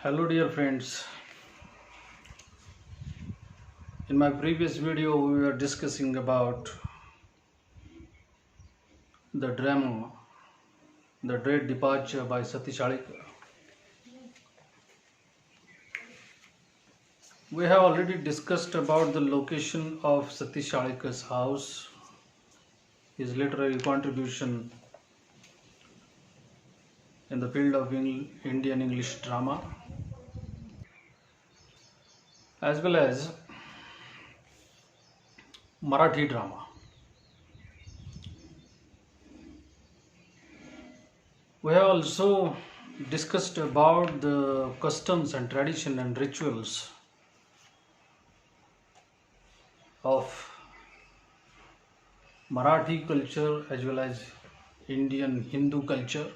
Hello dear friends. In my previous video we were discussing about the drama The Dread Departure by Sati Shalika. We have already discussed about the location of Sati Shalika's house, his literary contribution in the field of Indian English drama, as well as Marathi drama. We have also discussed about the customs and tradition and rituals of Marathi culture as well as Indian Hindu culture,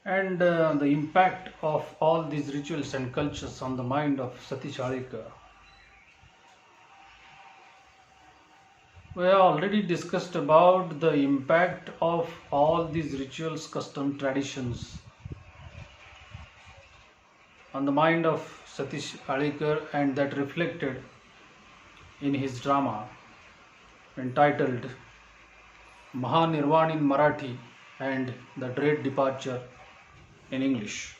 and the impact of all these rituals and cultures on the mind of Sati Shalika. We have already discussed about the impact of all these rituals, custom, traditions on the mind of Sati Shalika, and that reflected in his drama entitled Mahanirvan in Marathi and The Dread Departure in English.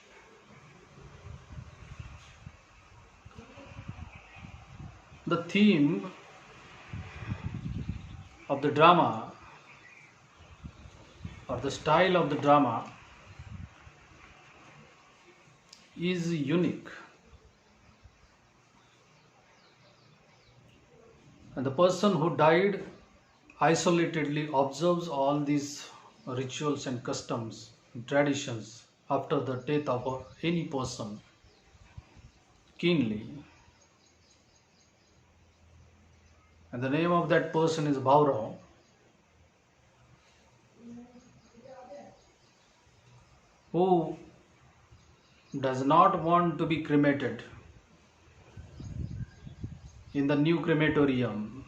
The theme of the drama, or the style of the drama, is unique, and the person who died isolatedly observes all these rituals and customs and traditions after the death of any person keenly, and the name of that person is Bhaurav, who does not want to be cremated in the new crematorium,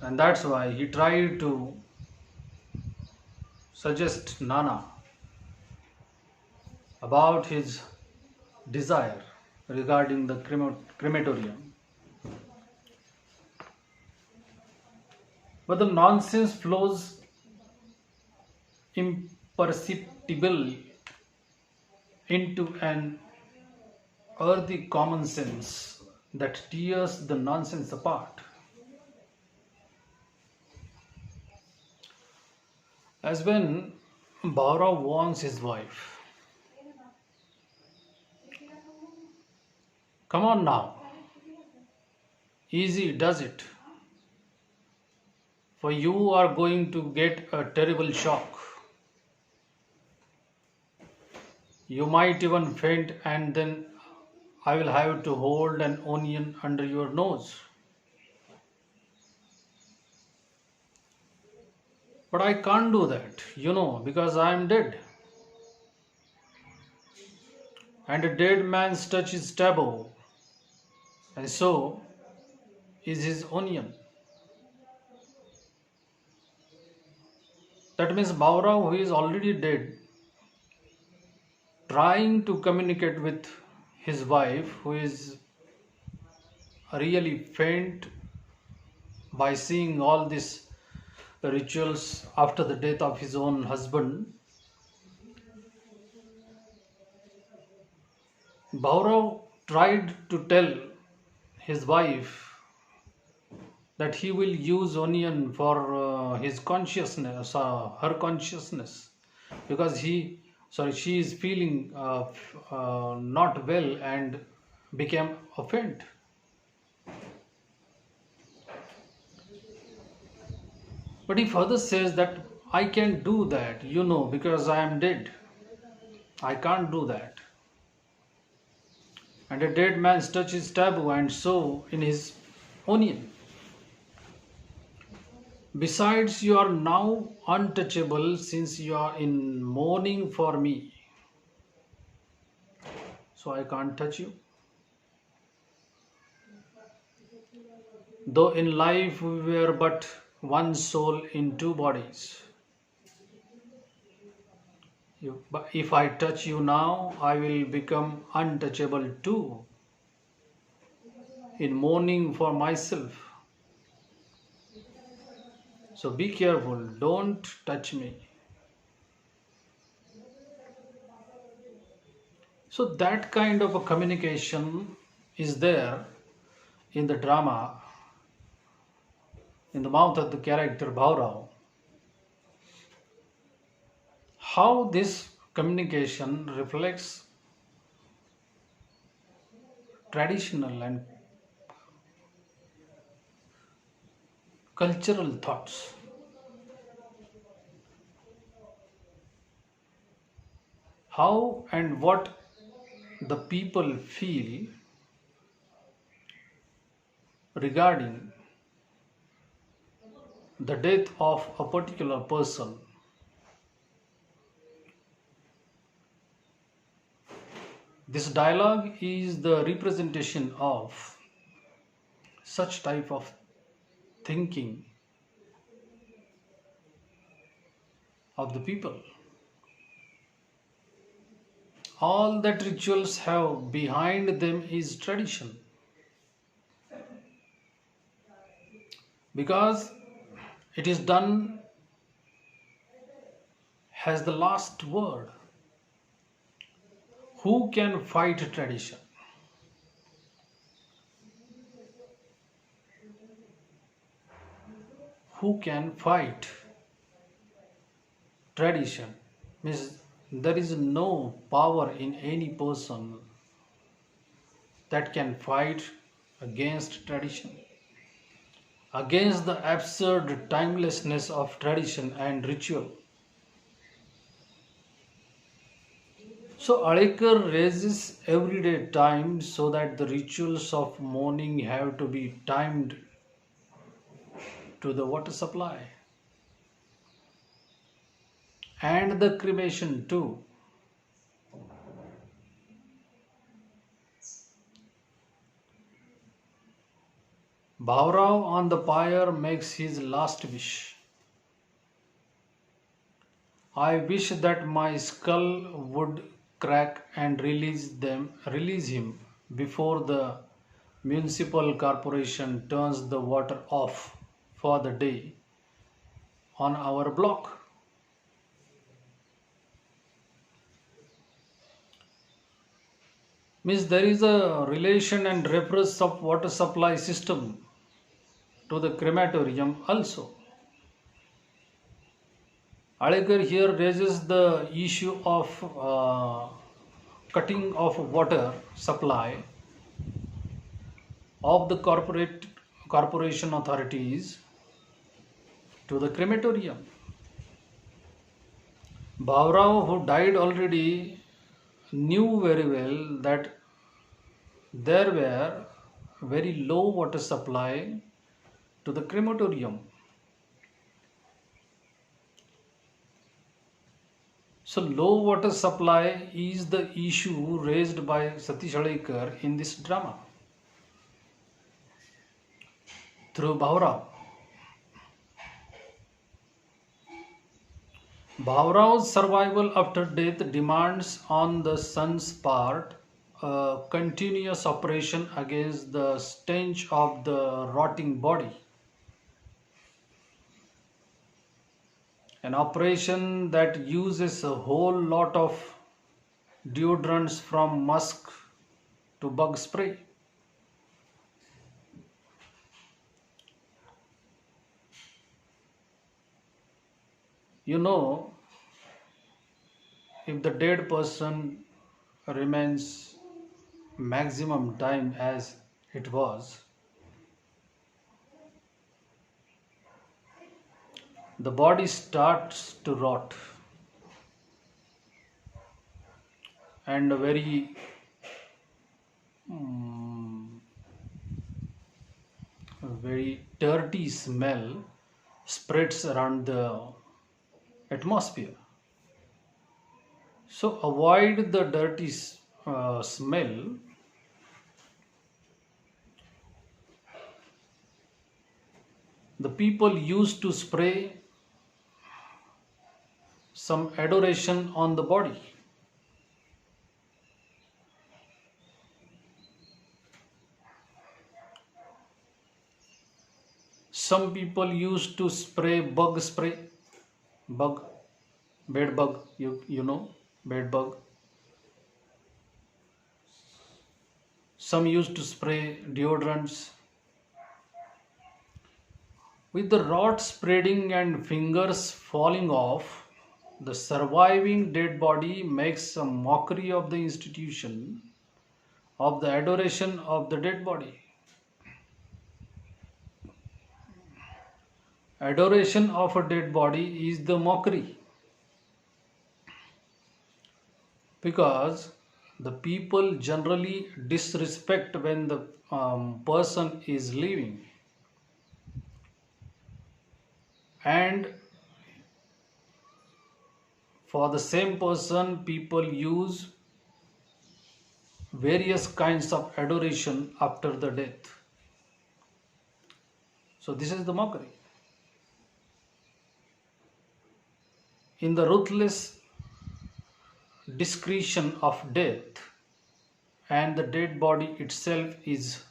and that's why he tried to suggest Nana about his desire regarding the crematorium. But the nonsense flows imperceptibly into an earthy common sense that tears the nonsense apart. As when Bhaurav warns his wife, "Come on now, easy does it, for you are going to get a terrible shock. You might even faint, and then I will have to hold an onion under your nose. But I can't do that, because I am dead. And a dead man's touch is taboo, and so is his onion." That means Bhaurav, who is already dead, trying to communicate with his wife, who is really faint by seeing all these rituals after the death of his own husband. Bhaurav tried to tell his wife that he will use onion for his consciousness, her consciousness, because she is feeling not well and became offended. But he further says that I can't do that, because I am dead. I can't do that. And a dead man's touch is taboo, and so in his onion. Besides, you are now untouchable since you are in mourning for me. So I can't touch you. Though in life we were but one soul in two bodies. But if I touch you now, I will become untouchable too, in mourning for myself. So be careful, don't touch me. So that kind of a communication is there in the drama, in the mouth of the character Bhaurao. How this communication reflects traditional and cultural thoughts. How and what the people feel regarding the death of a particular person. This dialogue is the representation of such type of thinking of the people. All that rituals have behind them is tradition, because it is done has the last word. Who can fight tradition? Who can fight tradition? Means there is no power in any person that can fight against tradition, against the absurd timelessness of tradition and ritual. So Alekar raises everyday time so that the rituals of mourning have to be timed to the water supply and the cremation too. Bhaurao on the pyre makes his last wish. I wish that my skull would crack and release him before the municipal corporation turns the water off for the day on our block. Means there is a relation and reference of water supply system to the crematorium also. Alekar here raises the issue of cutting off water supply of the corporation authorities to the crematorium. Bhaurao, who died already, knew very well that there were very low water supply to the crematorium. So low water supply is the issue raised by Satish Alekar in this drama through Bhaurao. Bhaurao's survival after death demands on the son's part a continuous operation against the stench of the rotting body. An operation that uses a whole lot of deodorants from musk to bug spray. You know, if the dead person remains maximum time as it was, the body starts to rot, and a very dirty smell spreads around the atmosphere. So avoid the dirty smell. The people used to spray some adoration on the body. Some people used to spray bug spray, bug, bed bug, you know, bed bug. Some used to spray deodorants. With the rot spreading and fingers falling off, the surviving dead body makes a mockery of the institution of the adoration of the dead body. Adoration of a dead body is the mockery because the people generally disrespect when the person is living, and for the same person people use various kinds of adoration after the death. So this is the mockery. In the ruthless discretion of death, and the dead body itself is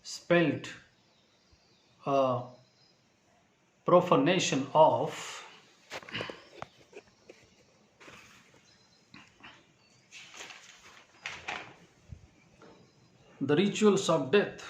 spelt a profanation of the rituals of death.